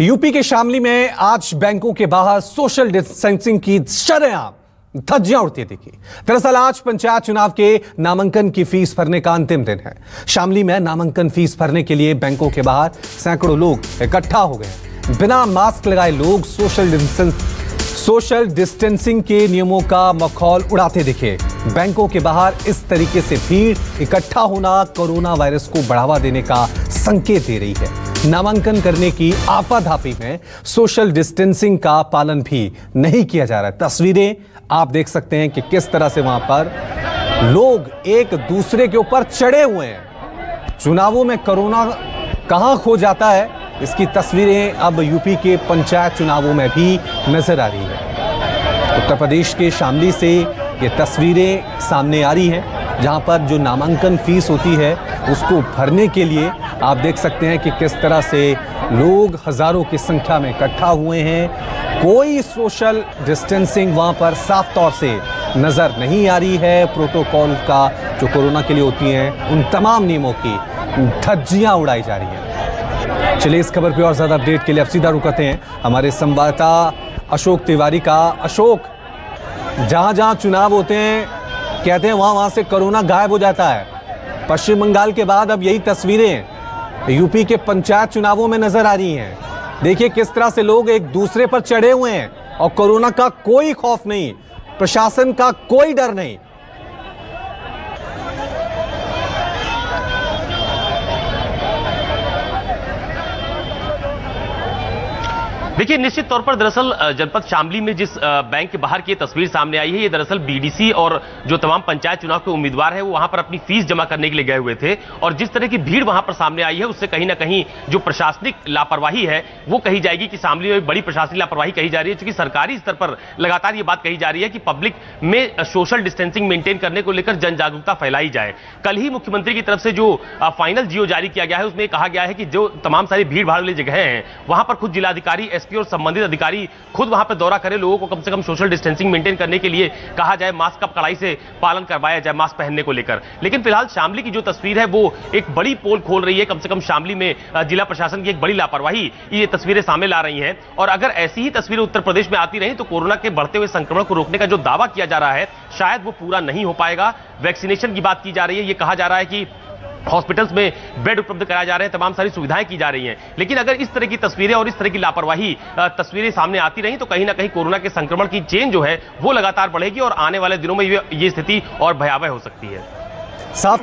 UP के शामली में आज बैंकों के बाहर सोशल डिस्टेंसिंग की शरेआम धज्जियां उड़ती दिखी। दरअसल आज पंचायत चुनाव के नामांकन की फीस भरने का अंतिम दिन है। शामली में नामांकन फीस भरने के लिए बैंकों के बाहर सैकड़ों लोग इकट्ठा हो गए। बिना मास्क लगाए लोग सोशल डिस्टेंसिंग के नियमों का मखौल उड़ाते दिखे। बैंकों के बाहर इस तरीके से भीड़ इकट्ठा होना कोरोना वायरस को बढ़ावा देने का संकेत दे रही है। नामांकन करने की आपाधापी में सोशल डिस्टेंसिंग का पालन भी नहीं किया जा रहा है। तस्वीरें आप देख सकते हैं कि किस तरह से वहां पर लोग एक दूसरे के ऊपर चढ़े हुए हैं। चुनावों में कोरोना कहां खो जाता है, इसकी तस्वीरें अब यूपी के पंचायत चुनावों में भी नजर आ रही है। उत्तर प्रदेश के शामली से ये तस्वीरें सामने आ रही हैं, जहां पर जो नामांकन फीस होती है उसको भरने के लिए आप देख सकते हैं कि किस तरह से लोग हजारों की संख्या में इकट्ठा हुए हैं। कोई सोशल डिस्टेंसिंग वहां पर साफ तौर से नजर नहीं आ रही है। प्रोटोकॉल का जो कोरोना के लिए होती हैं उन तमाम नियमों की धज्जियां उड़ाई जा रही हैं। चलिए इस खबर पे और ज्यादा अपडेट के लिए अब सीधा रुक करते हैं हमारे संवाददाता अशोक तिवारी का। अशोक, जहां जहां चुनाव होते हैं कहते हैं वहां से कोरोना गायब हो जाता है। पश्चिम बंगाल के बाद अब यही तस्वीरें यूपी के पंचायत चुनावों में नजर आ रही हैं। देखिए किस तरह से लोग एक दूसरे पर चढ़े हुए हैं और कोरोना का कोई खौफ नहीं, प्रशासन का कोई डर नहीं। देखिए, निश्चित तौर पर दरअसल जनपद शामली में जिस बैंक के बाहर की तस्वीर सामने आई है, ये दरअसल बीडीसी और जो तमाम पंचायत चुनाव के उम्मीदवार हैं वो वहां पर अपनी फीस जमा करने के लिए गए हुए थे। और जिस तरह की भीड़ वहां पर सामने आई है उससे कहीं ना कहीं जो प्रशासनिक लापरवाही है वो कही जाएगी कि शामली में बड़ी प्रशासनिक लापरवाही कही जा रही है, क्योंकि सरकारी स्तर पर लगातार ये बात कही जा रही है कि पब्लिक में सोशल डिस्टेंसिंग मेंटेन करने को लेकर जन जागरूकता फैलाई जाए। कल ही मुख्यमंत्री की तरफ से जो फाइनल जियो जारी किया गया है उसमें कहा गया है कि जो तमाम सारी भीड़ भाड़ वाली जगह हैं वहां पर खुद जिलाधिकारी, एसपी और संबंधित अधिकारी खुद वहां पर दौरा करें, लोगों को कम से कम सोशल डिस्टेंसिंग मेंटेन करने के लिए कहा जाए, मास्क का कड़ाई से पालन करवाया जाए मास्क पहनने को लेकर। लेकिन फिलहाल शामली की जो तस्वीर है वो एक बड़ी पोल खोल रही है। कम से कम शामली में जिला प्रशासन की एक बड़ी लापरवाही ये तस्वीरें सामने ला रही हैं। और अगर ऐसी ही तस्वीरें उत्तर प्रदेश में आती रही तो कोरोना के बढ़ते हुए संक्रमण को रोकने का जो दावा किया जा रहा है शायद वो पूरा नहीं हो पाएगा। वैक्सीनेशन की बात की जा रही है, ये कहा जा रहा है कि हॉस्पिटल्स में बेड उपलब्ध कराए जा रहे हैं, तमाम सारी सुविधाएं की जा रही हैं। लेकिन अगर इस तरह की तस्वीरें और इस तरह की लापरवाही तस्वीरें सामने आती रही तो कहीं ना कहीं कोरोना के संक्रमण की चेन जो है वो लगातार बढ़ेगी और आने वाले दिनों में ये स्थिति और भयावह हो सकती है। साफ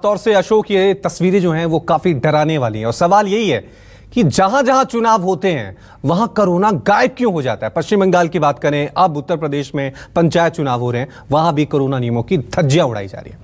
तौर से अशोक, ये तस्वीरें जो हैं वो काफी डराने वाली हैं। और सवाल यही है कि जहां जहां चुनाव होते हैं वहां कोरोना गायब क्यों हो जाता है। पश्चिम बंगाल की बात करें, अब उत्तर प्रदेश में पंचायत चुनाव हो रहे हैं, वहां भी कोरोना नियमों की धज्जियां उड़ाई जा रही है।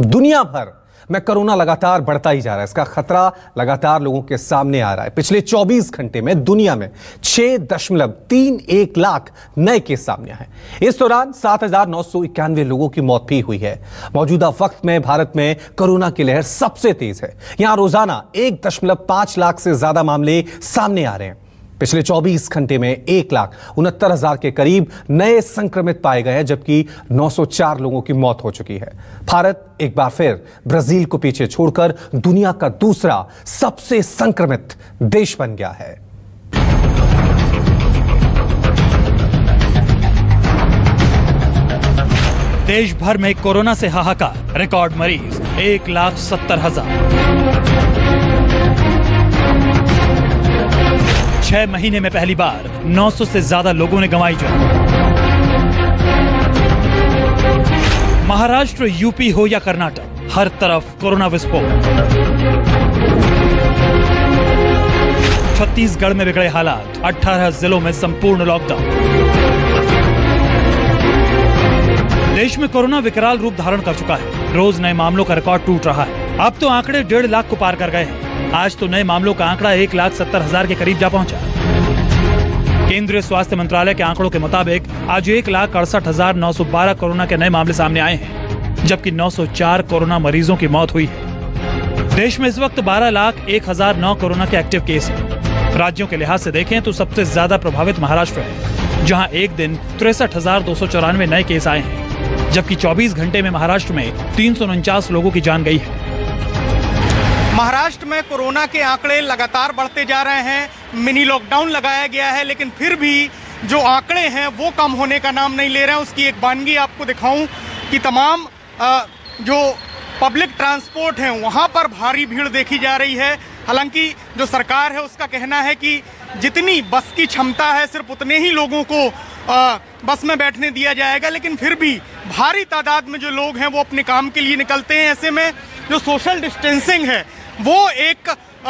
दुनिया भर में कोरोना लगातार बढ़ता ही जा रहा है, इसका खतरा लगातार लोगों के सामने आ रहा है। पिछले 24 घंटे में दुनिया में 6.31 लाख नए केस सामने आए। इस दौरान 7,991 लोगों की मौत भी हुई है। मौजूदा वक्त में भारत में कोरोना की लहर सबसे तेज है। यहां रोजाना 1.5 लाख से ज्यादा मामले सामने आ रहे हैं। पिछले 24 घंटे में 1,69,000 के करीब नए संक्रमित पाए गए हैं, जबकि 904 लोगों की मौत हो चुकी है। भारत एक बार फिर ब्राजील को पीछे छोड़कर दुनिया का दूसरा सबसे संक्रमित देश बन गया है। देश भर में कोरोना से हाहाकार, रिकॉर्ड मरीज 1,70,000। 6 महीने में पहली बार 900 से ज्यादा लोगों ने गंवाई जान। महाराष्ट्र, यूपी हो या कर्नाटक, हर तरफ कोरोना विस्फोट। छत्तीसगढ़ में बिगड़े हालात, 18 जिलों में संपूर्ण लॉकडाउन। देश में कोरोना विकराल रूप धारण कर चुका है। रोज नए मामलों का रिकॉर्ड टूट रहा है। अब तो आंकड़े 1.5 लाख को पार कर गए हैं। आज तो नए मामलों का आंकड़ा 1,70,000 के करीब जा पहुंचा। केंद्रीय स्वास्थ्य मंत्रालय के आंकड़ों के मुताबिक आज 1,68,912 कोरोना के नए मामले सामने आए हैं, जबकि 904 कोरोना मरीजों की मौत हुई है। देश में इस वक्त 12,01,009 कोरोना के एक्टिव केस हैं। राज्यों के लिहाज से देखें तो सबसे ज्यादा प्रभावित महाराष्ट्र है, जहां एक दिन 63,294 नए केस आए हैं, जबकि 24 घंटे में महाराष्ट्र में 349 लोगों की जान गई है। महाराष्ट्र में कोरोना के आंकड़े लगातार बढ़ते जा रहे हैं। मिनी लॉकडाउन लगाया गया है, लेकिन फिर भी जो आंकड़े हैं वो कम होने का नाम नहीं ले रहे हैं। उसकी एक वानगी आपको दिखाऊं कि तमाम जो पब्लिक ट्रांसपोर्ट हैं वहां पर भारी भीड़ देखी जा रही है। हालांकि जो सरकार है उसका कहना है कि जितनी बस की क्षमता है सिर्फ उतने ही लोगों को बस में बैठने दिया जाएगा, लेकिन फिर भी भारी तादाद में जो लोग हैं वो अपने काम के लिए निकलते हैं। ऐसे में जो सोशल डिस्टेंसिंग है वो एक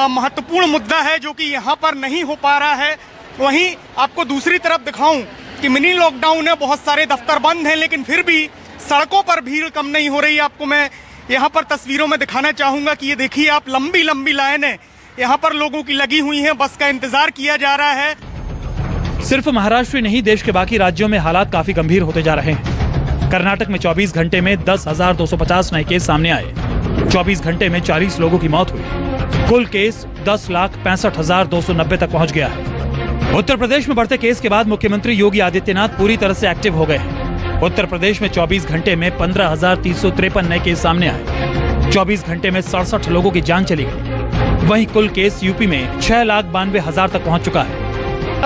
महत्वपूर्ण मुद्दा है जो कि यहाँ पर नहीं हो पा रहा है। वहीं आपको दूसरी तरफ दिखाऊं कि मिनी लॉकडाउन है, बहुत सारे दफ्तर बंद हैं, लेकिन फिर भी सड़कों पर भीड़ कम नहीं हो रही। आपको मैं यहाँ पर तस्वीरों में दिखाना चाहूँगा कि ये देखिए आप, लंबी लंबी लाइनें यहाँ पर लोगों की लगी हुई हैं, बस का इंतजार किया जा रहा है। सिर्फ महाराष्ट्र ही नहीं, देश के बाकी राज्यों में हालात काफी गंभीर होते जा रहे हैं। कर्नाटक में 24 घंटे में 10,250 नए केस सामने आए। 24 घंटे में 40 लोगों की मौत हुई। कुल केस 10,65,290 तक पहुंच गया है। उत्तर प्रदेश में बढ़ते केस के बाद मुख्यमंत्री योगी आदित्यनाथ पूरी तरह से एक्टिव हो गए हैं। उत्तर प्रदेश में 24 घंटे में 15,353 नए केस सामने आए। 24 घंटे में 67 लोगों की जान चली गई। वहीं कुल केस यूपी में 6,92,000 तक पहुंच चुका है।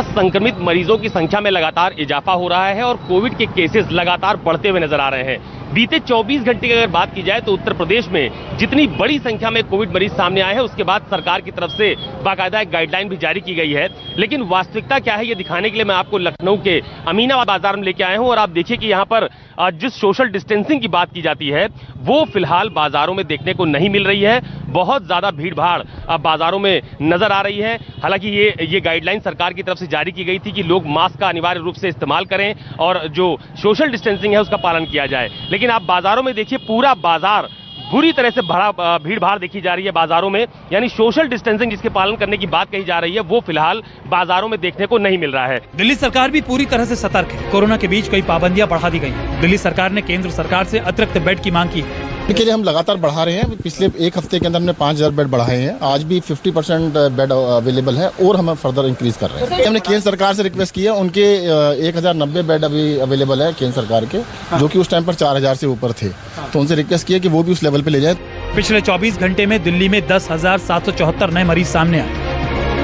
संक्रमित मरीजों की संख्या में लगातार इजाफा हो रहा है और कोविड के केसेस लगातार बढ़ते हुए नजर आ रहे हैं। बीते 24 घंटे की अगर बात की जाए तो उत्तर प्रदेश में जितनी बड़ी संख्या में कोविड मरीज सामने आए हैं, उसके बाद सरकार की तरफ से बाकायदा एक गाइडलाइन भी जारी की गई है। लेकिन वास्तविकता क्या है ये दिखाने के लिए मैं आपको लखनऊ के अमीनाबाद बाजार में लेके आया हूं और आप देखिए कि यहाँ पर जिस सोशल डिस्टेंसिंग की बात की जाती है वो फिलहाल बाजारों में देखने को नहीं मिल रही है। बहुत ज्यादा भीड़ भाड़ अब बाजारों में नजर आ रही है। हालांकि ये गाइडलाइन सरकार की तरफ से जारी की गई थी कि लोग मास्क का अनिवार्य रूप से इस्तेमाल करें और जो सोशल डिस्टेंसिंग है उसका पालन किया जाए। लेकिन आप बाजारों में देखिए, पूरा बाजार बुरी तरह से भरा भीड़ भाड़ देखी जा रही है बाजारों में। यानी सोशल डिस्टेंसिंग जिसके पालन करने की बात कही जा रही है वो फिलहाल बाजारों में देखने को नहीं मिल रहा है। दिल्ली सरकार भी पूरी तरह से सतर्क है। कोरोना के बीच कई पाबंदियां बढ़ा दी गई हैं। दिल्ली सरकार ने केंद्र सरकार से अतिरिक्त बेड की मांग की है। के लिए हम लगातार बढ़ा रहे हैं। पिछले एक हफ्ते के अंदर हमने 5,000 बेड बढ़ाए हैं। आज भी 50% बेड अवेलेबल है और हम फर्दर इंक्रीज कर रहे हैं। हमने केंद्र सरकार से रिक्वेस्ट किया, उनके 1,090 बेड अभी अवेलेबल है केंद्र सरकार के, जो कि उस टाइम पर 4,000 से ऊपर थे, तो उनसे रिक्वेस्ट किया कि वो भी उस लेवल पे ले जाए। पिछले 24 घंटे में दिल्ली में 10,774 नए मरीज सामने आए।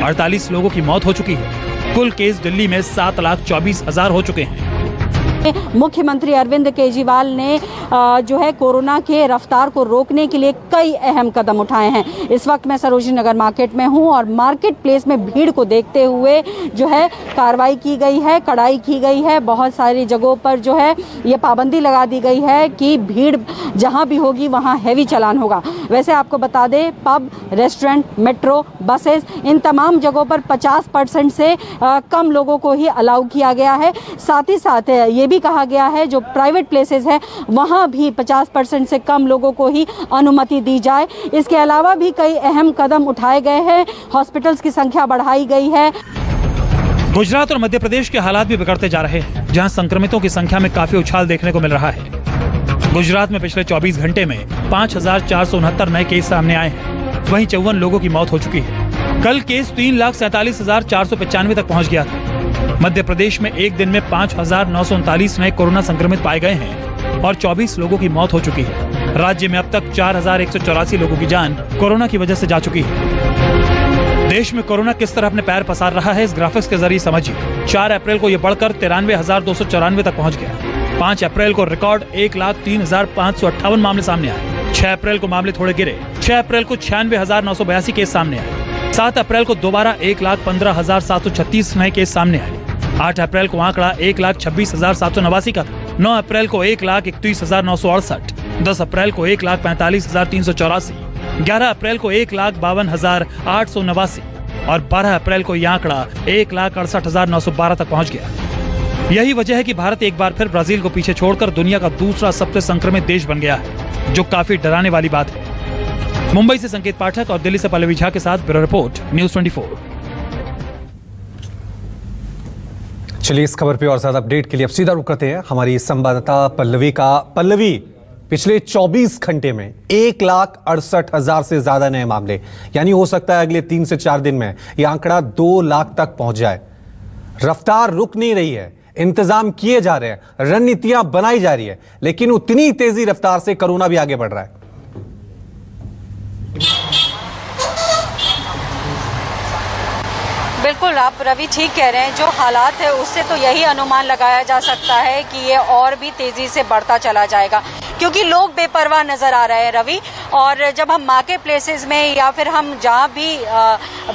48 लोगों की मौत हो चुकी है। कुल केस दिल्ली में 7,24,000 हो चुके हैं। मुख्यमंत्री अरविंद केजरीवाल ने जो है कोरोना के रफ्तार को रोकने के लिए कई अहम कदम उठाए हैं। इस वक्त मैं सरोजिनी नगर मार्केट में हूं और मार्केट प्लेस में भीड़ को देखते हुए जो है कार्रवाई की गई है, कड़ाई की गई है। बहुत सारी जगहों पर जो है ये पाबंदी लगा दी गई है कि भीड़ जहां भी होगी वहां हैवी चालान होगा। वैसे आपको बता दें, पब, रेस्टोरेंट, मेट्रो, बसेस, इन तमाम जगहों पर 50% से कम लोगों को ही अलाउ किया गया है। साथ ही साथ ये भी कहा गया है जो प्राइवेट प्लेसेस है वहां भी 50% से कम लोगों को ही अनुमति दी जाए। इसके अलावा भी कई अहम कदम उठाए गए हैं। हॉस्पिटल्स की संख्या बढ़ाई गई है। गुजरात और मध्य प्रदेश के हालात भी बिगड़ते जा रहे हैं, जहां संक्रमितों की संख्या में काफी उछाल देखने को मिल रहा है। गुजरात में पिछले 24 घंटे में 5,469 नए केस सामने आए हैं। वहीं 54 लोगों की मौत हो चुकी है। कल केस 3,47,495 तक पहुंच गया था। मध्य प्रदेश में एक दिन में 5,939 नए कोरोना संक्रमित पाए गए हैं और 24 लोगों की मौत हो चुकी है। राज्य में अब तक 4,184 लोगों की जान कोरोना की वजह से जा चुकी है। देश में कोरोना किस तरह अपने पैर पसार रहा है, इस ग्राफिक्स के जरिए समझिए। 4 अप्रैल को यह बढ़कर 93,294 तक पहुंच गया। 5 अप्रैल को रिकॉर्ड 1,03,558 मामले सामने आए। 6 अप्रैल को मामले थोड़े गिरे। 6 अप्रैल को 96,982 केस सामने आए। 7 अप्रैल को दोबारा 1,15,736 नए केस सामने आए। 8 अप्रैल को आंकड़ा 1,26,789 का था। 9 अप्रैल को 1,31,968, 10 अप्रैल को 1,45,384, 11 अप्रैल को 1,52,889 और 12 अप्रैल को यह आंकड़ा 1,68,912 तक पहुंच गया। यही वजह है कि भारत एक बार फिर ब्राजील को पीछे छोड़कर दुनिया का दूसरा सबसे संक्रमित देश बन गया है, जो काफी डराने वाली बात है। मुंबई से संकेत पाठक और दिल्ली से पल्लवी झा के साथ ब्यूरो रिपोर्ट, न्यूज़ 24। चलिए इस खबर पे और ज्यादा अपडेट के लिए अब सीधा रुक करते हैं हमारी संवाददाता पल्लवी का। पल्लवी, पिछले 24 घंटे में 1,68,000 से ज्यादा नए मामले, यानी हो सकता है अगले 3 से 4 दिन में यह आंकड़ा 2 लाख तक पहुंच जाए। रफ्तार रुक नहीं रही है, इंतजाम किए जा रहे हैं, रणनीतियां बनाई जा रही है, लेकिन उतनी तेजी रफ्तार से कोरोना भी आगे बढ़ रहा है। बिल्कुल, आप रवि ठीक कह रहे हैं। जो हालात है उससे तो यही अनुमान लगाया जा सकता है कि ये और भी तेजी से बढ़ता चला जाएगा, क्योंकि लोग बेपरवाह नजर आ रहे हैं रवि। और जब हम मार्केट प्लेसेस में या फिर हम जहाँ भी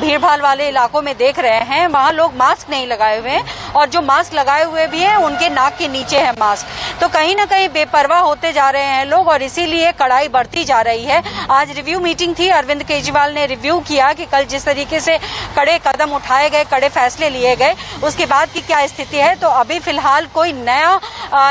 भीड़ भाड़ वाले इलाकों में देख रहे हैं, वहाँ लोग मास्क नहीं लगाए हुए हैं, और जो मास्क लगाए हुए भी हैं उनके नाक के नीचे है मास्क। तो कहीं ना कहीं बेपरवाह होते जा रहे हैं लोग, और इसीलिए कड़ाई बढ़ती जा रही है। आज रिव्यू मीटिंग थी, अरविंद केजरीवाल ने रिव्यू किया कि कल जिस तरीके से कड़े कदम उठाए गए, कड़े फैसले लिए गए, उसके बाद की क्या स्थिति है। तो अभी फिलहाल कोई नया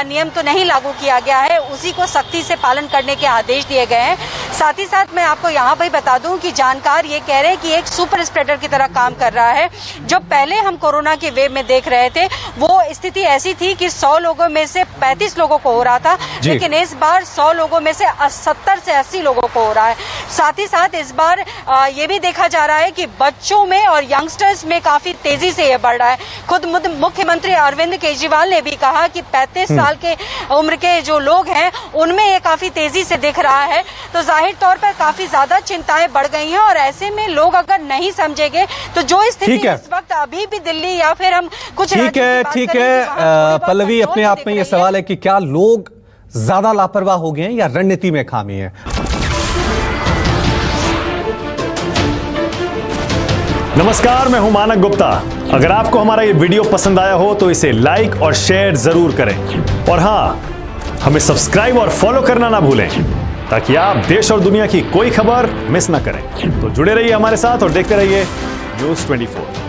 नियम तो नहीं लागू किया गया है, उसी को सख्ती से पालन करने के आदेश दिए गए हैं। साथ ही साथ मैं आपको यहाँ पर बता दूं कि जानकार ये कह रहे हैं कि एक सुपर स्प्रेडर की तरह काम कर रहा है। जो पहले हम कोरोना के वेव में देख रहे थे, वो स्थिति ऐसी थी कि 100 लोगों में से 35 लोगों को हो रहा था, लेकिन इस बार 100 लोगों में से 70 से 80 लोगों को हो रहा है। साथ ही साथ इस बार ये भी देखा जा रहा है कि बच्चों में और यंगस्टर्स में काफी तेजी से ये बढ़ रहा है। खुद मुख्यमंत्री अरविंद केजरीवाल ने भी कहा कि 35 साल के उम्र के जो लोग हैं उनमें ये काफी तेजी से दिख रहा है। तो जाहिर तौर पर काफी ज्यादा चिंताएं बढ़ गई हैं, और ऐसे में लोग अगर नहीं समझेंगे तो जो स्थिति इस वक्त अभी भी दिल्ली या फिर हम कुछ ठीक है पल्लवी, अपने आप में ये सवाल है कि क्या लोग ज्यादा लापरवाह हो गए हैं या रणनीति में खामी है? नमस्कार, मैं हूं मानक गुप्ता। अगर आपको हमारा ये वीडियो पसंद आया हो तो इसे लाइक और शेयर जरूर करें, और हां, हमें सब्सक्राइब और फॉलो करना ना भूलें, ताकि आप देश और दुनिया की कोई खबर मिस ना करें। तो जुड़े रहिए हमारे साथ और देखते रहिए न्यूज़ 24।